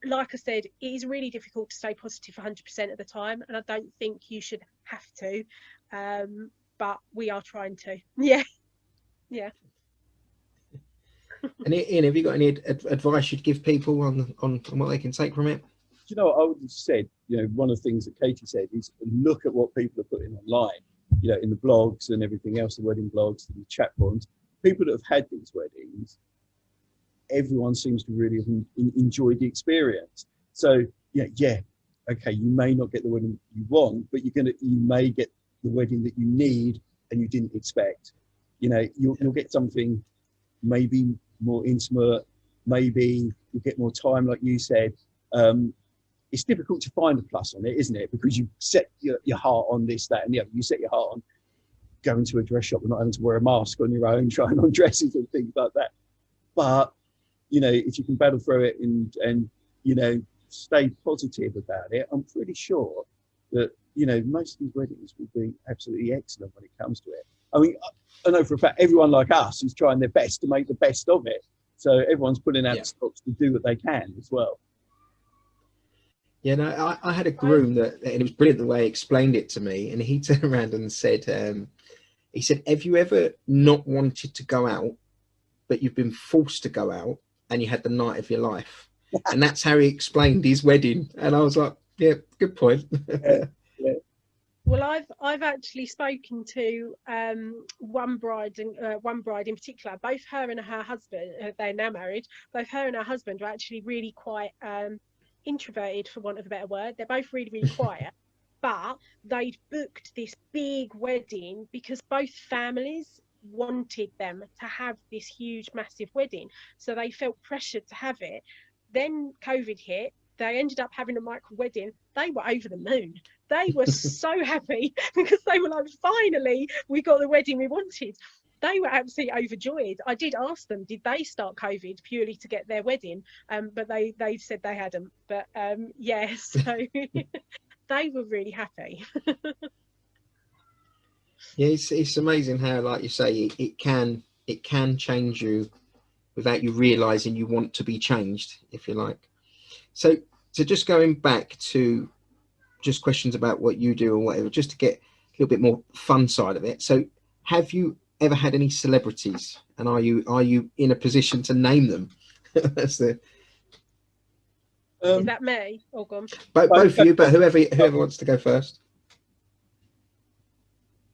like I said, it is really difficult to stay positive 100% of the time, and I don't think you should have to, but we are trying to. Yeah. And Ian, have you got any advice you'd give people on what they can take from it? You know, I would have said, one of the things that Katie said is look at what people are putting online, in the blogs and everything else, the wedding blogs and the chat forums. People that have had these weddings, everyone seems to really have enjoyed the experience. So okay, you may not get the wedding you want, but you may get the wedding that you need and you didn't expect. You'll get something maybe more intimate, maybe you'll get more time, like you said. It's difficult to find a plus on it, isn't it? Because you set your heart on this, that, and the other. You set your heart on going to a dress shop and not having to wear a mask on your own, trying on dresses and things like that. But, if you can battle through it and stay positive about it, I'm pretty sure that, most of these weddings will be absolutely excellent when it comes to it. I mean, I know for a fact everyone like us is trying their best to make the best of it. So everyone's putting out the stops to do what they can as well. Yeah, no, I had a groom and it was brilliant the way he explained it to me. And he turned around and said, have you ever not wanted to go out, but you've been forced to go out and you had the night of your life? And that's how he explained his wedding. And I was like, yeah, good point. Yeah. Well, I've actually spoken to one bride in particular. Both her and her husband, they're now married. Both her and her husband are actually really quite introverted, for want of a better word. They're both really, really quiet. But they'd booked this big wedding because both families wanted them to have this huge, massive wedding. So they felt pressured to have it. Then COVID hit. They ended up having a micro wedding. They were over the moon. They were so happy because they were like, finally, we got the wedding we wanted. They were absolutely overjoyed. I did ask them, did they start COVID purely to get their wedding? But they said they hadn't. But so they were really happy. Yeah, it's amazing how, like you say, it can it can change you without you realizing you want to be changed, if you like. So just going back to just questions about what you do or whatever, just to get a little bit more fun side of it. So have you ever had any celebrities, and are you in a position to name them? That's the Is that me or gone? both of you, but whoever wants to go first.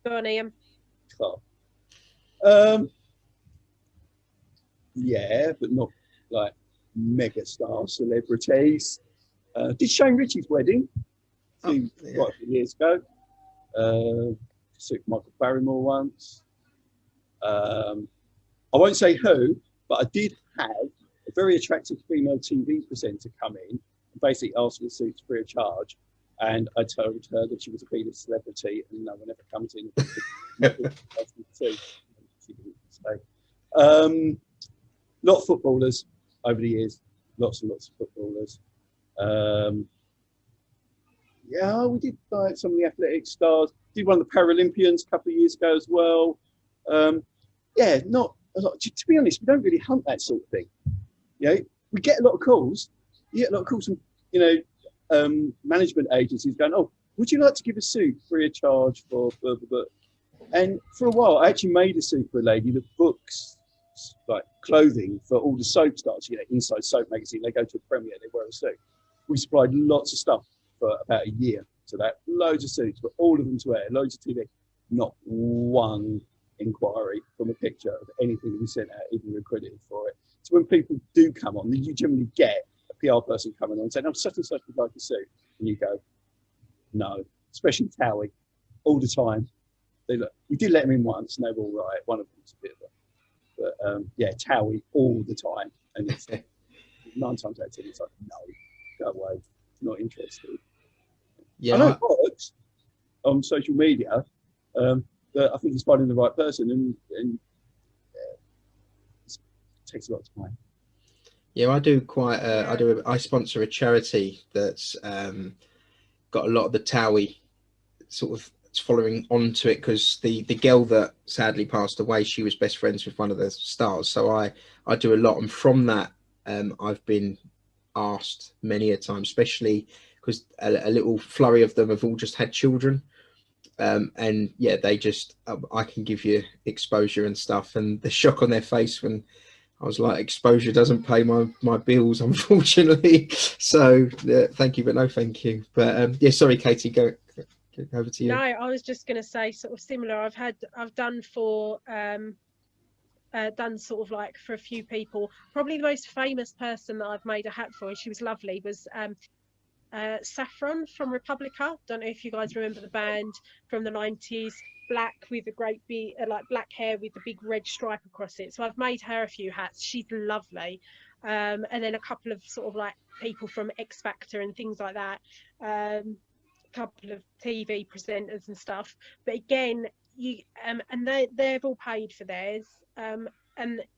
Go on, Ian. Yeah, but not like mega star celebrities. Did Shane Ritchie's wedding quite a few years ago. Took Michael Barrymore once. I won't say who, but I did have a very attractive female TV presenter come in and basically ask for the suits free of charge. And I told her that she was a B-list celebrity and no one ever comes in. Lot of footballers over the years, lots and lots of footballers. Yeah, we did like some of the athletic stars. Did one of the Paralympians a couple of years ago as well. Yeah, not a lot. To be honest, we don't really hunt that sort of thing. You know, we get a lot of calls. You get a lot of calls from, management agencies going, "Oh, would you like to give a suit free of charge for blah, blah, blah?" And for a while, I actually made a suit for a lady that books like clothing for all the soap stars. Inside Soap magazine, they go to a premiere, they wear a suit. We supplied lots of stuff for about a year to that, loads of suits, but all of them to wear, loads of TV. Not one inquiry from a picture of anything that we sent out, even accredited for it. So when people do come on, you generally get a PR person coming on and saying, "I'm such and such would like a suit," and you go, "No," especially Towie, all the time. We did let them in once, and they were all right. One of them was a bit of a, but Towie all the time, and it's 9 times out of 10, it's like, "No, go away, not interested." Yeah, I know it works on social media, but I think it's finding the right person, and it takes a lot of time. Yeah, I do quite. I sponsor a charity that's got a lot of the Towie sort of following onto it, because the girl that sadly passed away, she was best friends with one of the stars. So I do a lot, and from that, I've been asked many a time, especially because a little flurry of them have all just had children, and yeah, they just I can give you exposure and stuff, and the shock on their face when I was like, exposure doesn't pay my bills, unfortunately. So thank you, but no thank you. But yeah, sorry, Katie, go over to you. No, I was just going to say sort of similar. I've done for done sort of like for a few people. Probably the most famous person that I've made a hat for, and she was lovely, was Saffron from Republica. Don't know if you guys remember the band from the 90s. Black with a great big like black hair with the big red stripe across it. So I've made her a few hats. She's lovely. And then a couple of sort of like people from X Factor and things like that. Couple of TV presenters and stuff. But again, you and they've all paid for theirs. And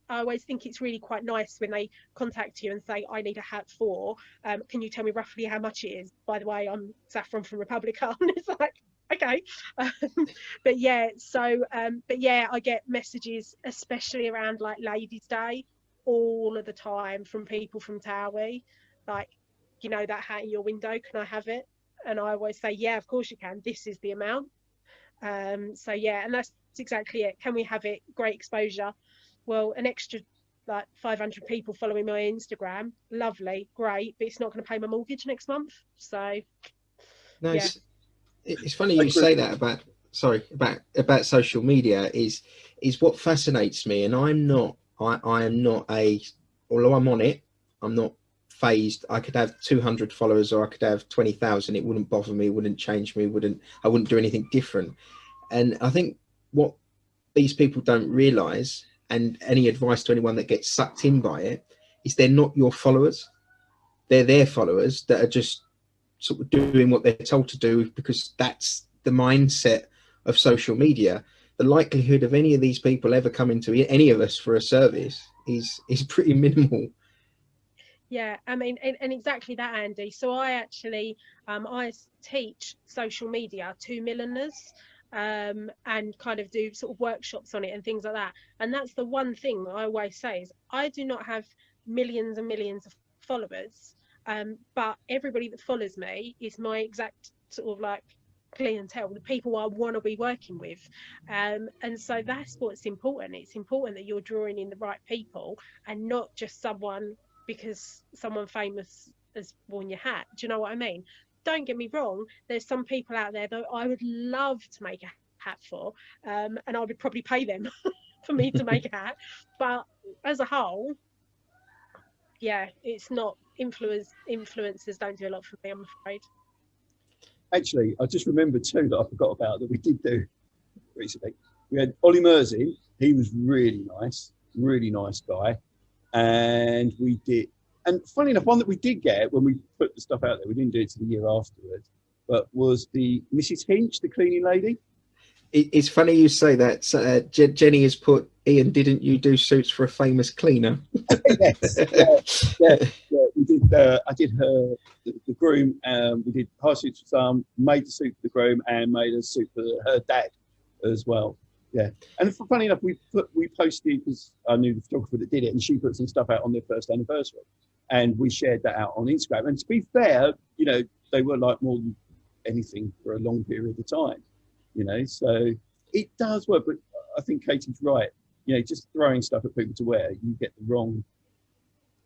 I always think it's really quite nice when they contact you and say, "I need a hat for. Can you tell me roughly how much it is? By the way, I'm Saffron from Republica." And it's like, okay. But yeah, so but yeah, I get messages, especially around like Ladies' Day, all of the time from people from Towie, like, that hat in your window, can I have it? And I always say, yeah, of course you can. This is the amount. So yeah, and that's exactly it. Can we have it? Great exposure. Well, an extra like 500 people following my Instagram, lovely, great, but it's not going to pay my mortgage next month. So no, yeah. It's funny you say that about social media. Is what fascinates me, and I am not although I'm on it, I'm not phased. I could have 200 followers or I could have 20,000. It wouldn't bother me, wouldn't change me, I wouldn't do anything different. And I think what these people don't realize, and any advice to anyone that gets sucked in by it, is they're not your followers. They're their followers that are just sort of doing what they're told to do, because that's the mindset of social media. The likelihood of any of these people ever coming to any of us for a service is pretty minimal. Yeah, I mean, and exactly that, Andy. So I actually I teach social media to milliners. and kind of do sort of workshops on it and things like that. And that's the one thing that I always say is I do not have millions and millions of followers, but everybody that follows me is my exact sort of like clientele, the people I want to be working with, and so that's what's important. It's important that you're drawing in the right people and not just someone because someone famous has worn your hat. Do you know what I mean? Don't get me wrong, there's some people out there that I would love to make a hat for, and I would probably pay them for me to make a hat, but as a whole, yeah, it's not influencers don't do a lot for me, I'm afraid. Actually, I just remembered too that I forgot about that we did do recently. We had Ollie Mersey. He was really nice guy. And we did, and funny enough, one that we did get when we put the stuff out there, we didn't do it to the year afterwards, but was the Mrs. Hinch, the cleaning lady. It's funny you say that. Jenny has put, Ian, didn't you do suits for a famous cleaner? Yes, yeah. We did. I did her, the groom. We did her suits for some, made the suit for the groom, and made a suit for her dad as well. Yeah, and funny enough, we posted, because I knew the photographer that did it, and she put some stuff out on their first anniversary, and we shared that out on Instagram. And to be fair, you know, they were like more than anything for a long period of time. You know, so it does work, but I think Katie's right. You know, just throwing stuff at people to wear, you get the wrong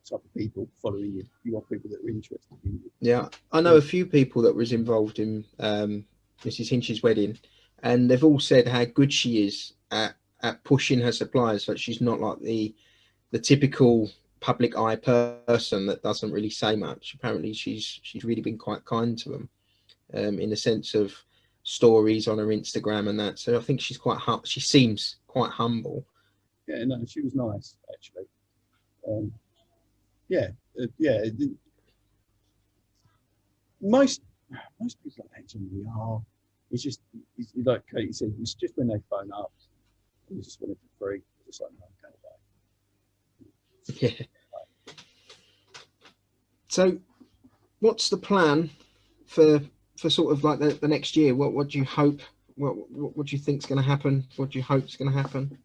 type of people following you. You want people that are interested in you. Yeah, I know a few people that was involved in Mrs. Hinch's wedding, and they've all said how good she is at pushing her suppliers. So she's not like the typical public eye person that doesn't really say much. Apparently, she's really been quite kind to them, in the sense of stories on her Instagram and that. So I think she's she seems quite humble. Yeah, no, she was nice actually. Most people actually are. It's like Katie said. It's just when they phone up, we just want it for free. Just like, no, okay, Yeah. So, what's the plan for sort of like the next year? What do you hope? What do you think's going to happen? What do you hope's going to happen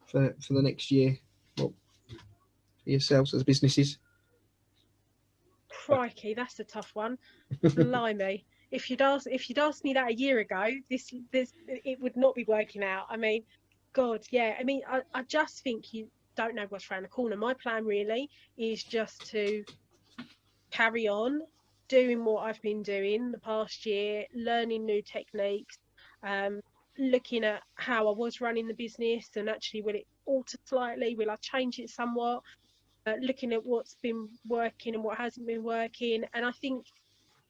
for the next year? What for yourselves as businesses? Crikey, that's a tough one. Blimey. If you'd asked me that a year ago, this it would not be working out. I mean, God, yeah. I mean, I just think you don't know what's around the corner. My plan really is just to carry on doing what I've been doing the past year, learning new techniques, looking at how I was running the business and actually will it alter slightly, will I change it somewhat, looking at what's been working and what hasn't been working. And I think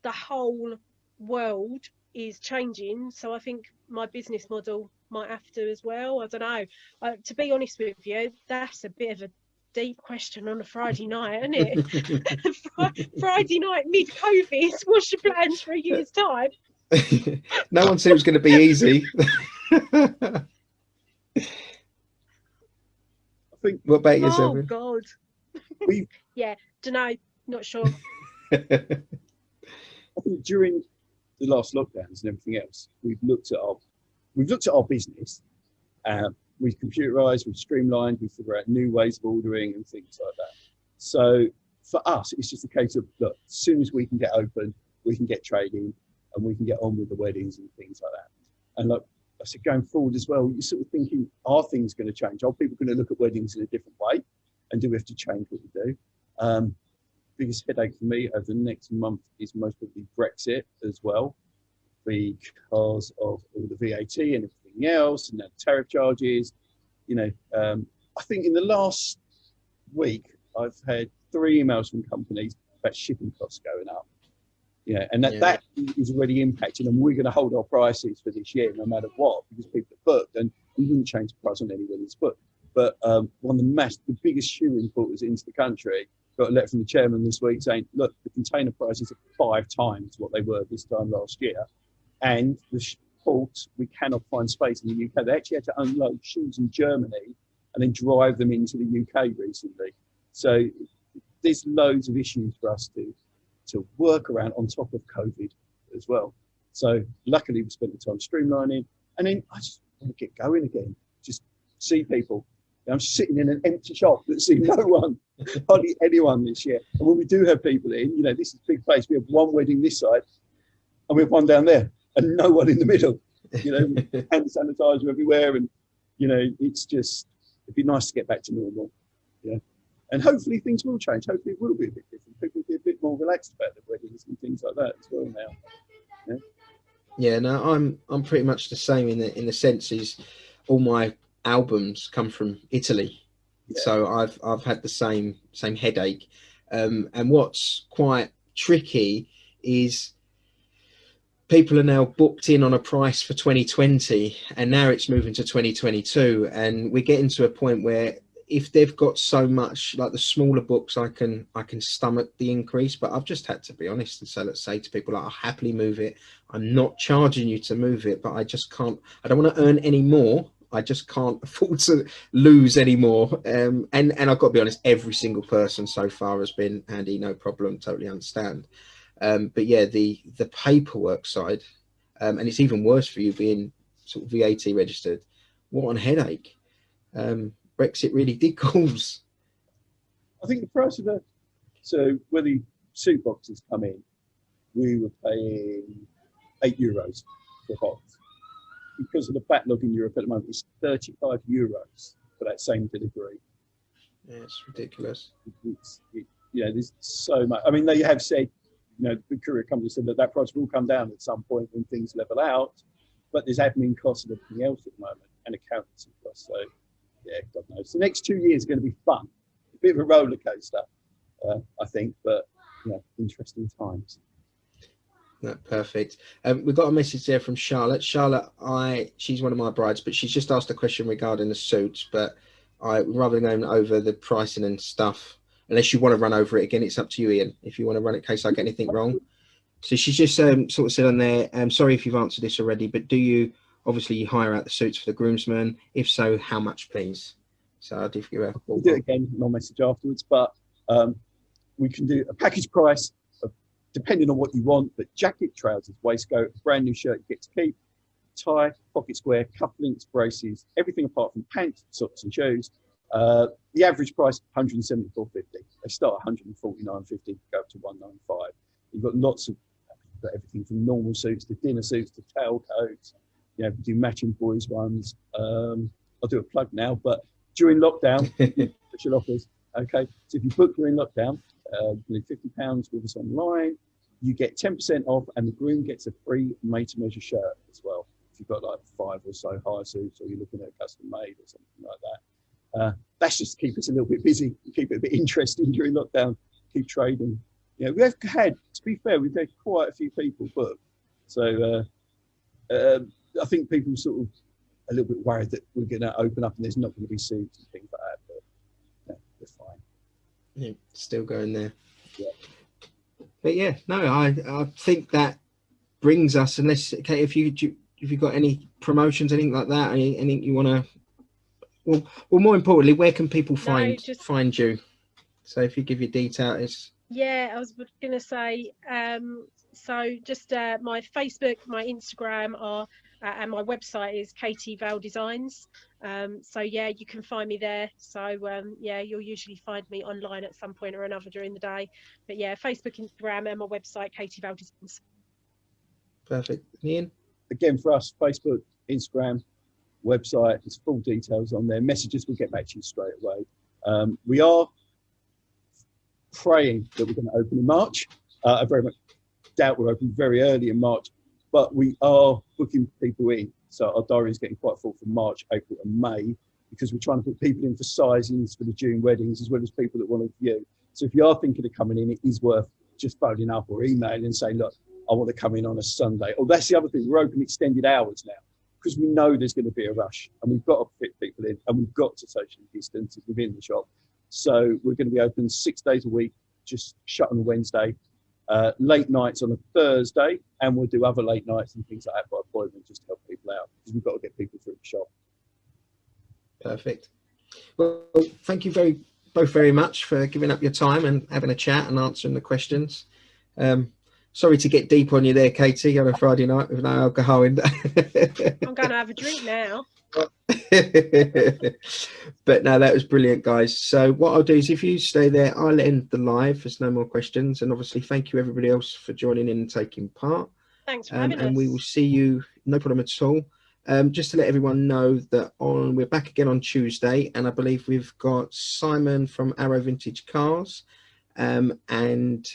the whole world is changing, so I think my business model might have to as well. I don't know. To be honest with you, that's a bit of a deep question on a Friday night, isn't it? Friday night mid-COVID. What's your plans for a year's time? No one said it was going to be easy. I think. What about yourself? Oh God. Yeah, don't know. Not sure. I think during the last lockdowns and everything else, we've looked at our business. We've computerized, we've streamlined, we've figured out new ways of ordering and things like that. So for us, it's just a case of, look, as soon as we can get open, we can get trading and we can get on with the weddings and things like that. And like I said, going forward as well, you're sort of thinking, are things going to change? Are people going to look at weddings in a different way? And do we have to change what we do? Biggest headache for me over the next month is most probably Brexit as well, because of all the VAT and everything else and the tariff charges. You know, I think in the last week I've had 3 emails from companies about shipping costs going up. Yeah, and that is already impacting, and we're going to hold our prices for this year no matter what, because people are booked, and we wouldn't change the price on anyone that's booked. But one of the biggest shoe importers into the country got a letter from the chairman this week saying, look, the container prices are 5 times what they were this time last year. And the ports, we cannot find space in the UK. They actually had to unload shoes in Germany and then drive them into the UK recently. So there's loads of issues for us to work around on top of COVID as well. So luckily we spent the time streamlining, And then I just want to get going again, just see people. I'm sitting in an empty shop that's seen no one, hardly anyone this year. And when we do have people in, you know, this is a big place. We have one wedding this side and we have one down there and no one in the middle. You know, hand sanitizer everywhere. And, you know, it's just, it'd be nice to get back to normal. Yeah. And hopefully things will change. Hopefully it will be a bit different. People will be a bit more relaxed about their weddings and things like that as well now. Yeah. Yeah, no, I'm pretty much the same in the sense is all my albums come from Italy, so I've had the same headache, and what's quite tricky is people are now booked in on a price for 2020 and now it's moving to 2022, and we're getting to a point where if they've got so much, like the smaller books, I can stomach the increase, but I've just had to be honest and so let's say to people, like, I'll happily move it. I'm not charging you to move it, but I just can't. I don't want to earn any more. I just can't afford to lose any more. And I've got to be honest, every single person so far has been, Andy, no problem, totally understand. But yeah, the paperwork side, and it's even worse for you being sort of VAT registered. What a headache. Brexit really did cause. I think the price of so when the suit boxes come in, we were paying €8 for a box. Because of the backlog in Europe at the moment, it's €35 for that same delivery. Yeah, it's ridiculous. You know, there's so much. I mean, they have said, you know, the courier company said that price will come down at some point when things level out, but there's admin costs and everything else at the moment, and accountancy costs. So, yeah, God knows. The next 2 years are going to be fun. A bit of a roller coaster, I think, but, you know, interesting times. No, perfect. We've got a message there from Charlotte. Charlotte, she's one of my brides, but she's just asked a question regarding the suits, but rather than going over the pricing and stuff, unless you want to run over it again, it's up to you, Ian, if you want to run it in case I get anything wrong. So she's just sort of said on there, sorry if you've answered this already, but do you obviously hire out the suits for the groomsmen? If so, how much, please? So I'll give you we'll do it again, no message afterwards, but we can do a package price of, depending on what you want, but jacket, trousers, waistcoat, brand new shirt you get to keep, tie, pocket square, cufflinks, braces, everything apart from pants, socks and shoes. The average price, $174.50. They start at $149.50, go up to $195. You've got lots of, everything from normal suits to dinner suits to tailcoats. You know, we do matching boys ones. I'll do a plug now, but during lockdown, special offers. Okay, so if you book during lockdown, you can do £50 with us online. You get 10% off, and the groom gets a free made-to-measure shirt as well. If you've got like 5 or so hire suits, or you're looking at a custom made or something like that. That's just to keep us a little bit busy, keep it a bit interesting during lockdown, keep trading. Yeah, we have had, to be fair, we've had quite a few people book. So I think people sort of a little bit worried that we're going to open up and there's not going to be suits and things like that. But yeah, we're fine. Yeah, still going there. Yeah. But yeah, no, I think that brings us, unless, okay, if you've got any promotions, anything like that, anything you want to, well, more importantly, where can people find you? So if you give your details. Yeah, I was going to say, so just my Facebook, my Instagram are, and my website is Katie Vale Designs. So yeah, you can find me there. So yeah, you'll usually find me online at some point or another during the day. But yeah, Facebook, Instagram, and my website, Katie Vale Designs. Perfect. Ian? Again, for us, Facebook, Instagram, website, there's full details on there. Messages, we'll get back to you straight away. We are praying that we're going to open in March. I very much doubt we're open very early in March, but we are booking people in. So our diary is getting quite full for March, April and May, because we're trying to put people in for sizings for the June weddings, as well as people that want to view. So if you are thinking of coming in, it is worth just phoning up or emailing and saying, look, I want to come in on a Sunday. Oh, that's the other thing. We're open extended hours now, because we know there's going to be a rush and we've got to fit people in and we've got to socially distance within the shop. So we're going to be open 6 days a week, just shut on a Wednesday, late nights on a Thursday, and we'll do other late nights and things like that by appointment, just to help people out, because we've got to get people through the shop. Perfect. Well, thank you both very much for giving up your time and having a chat and answering the questions. Sorry to get deep on you there, Katie, on a Friday night with no alcohol in. I'm going to have a drink now. But no, that was brilliant, guys. So what I'll do is, if you stay there, I'll end the live. There's no more questions, and obviously thank you everybody else for joining in and taking part. Thanks for having us. And we will see you, no problem at all. Just to let everyone know that we're back again on Tuesday, and I believe we've got Simon from Arrow Vintage Cars, and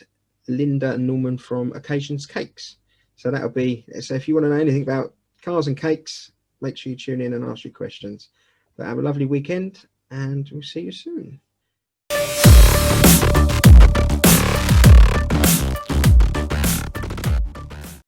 Linda and Norman from Occasions Cakes. So that'll be, so if you want to know anything about cars and cakes, make sure you tune in and ask your questions. But have a lovely weekend, and we'll see you soon.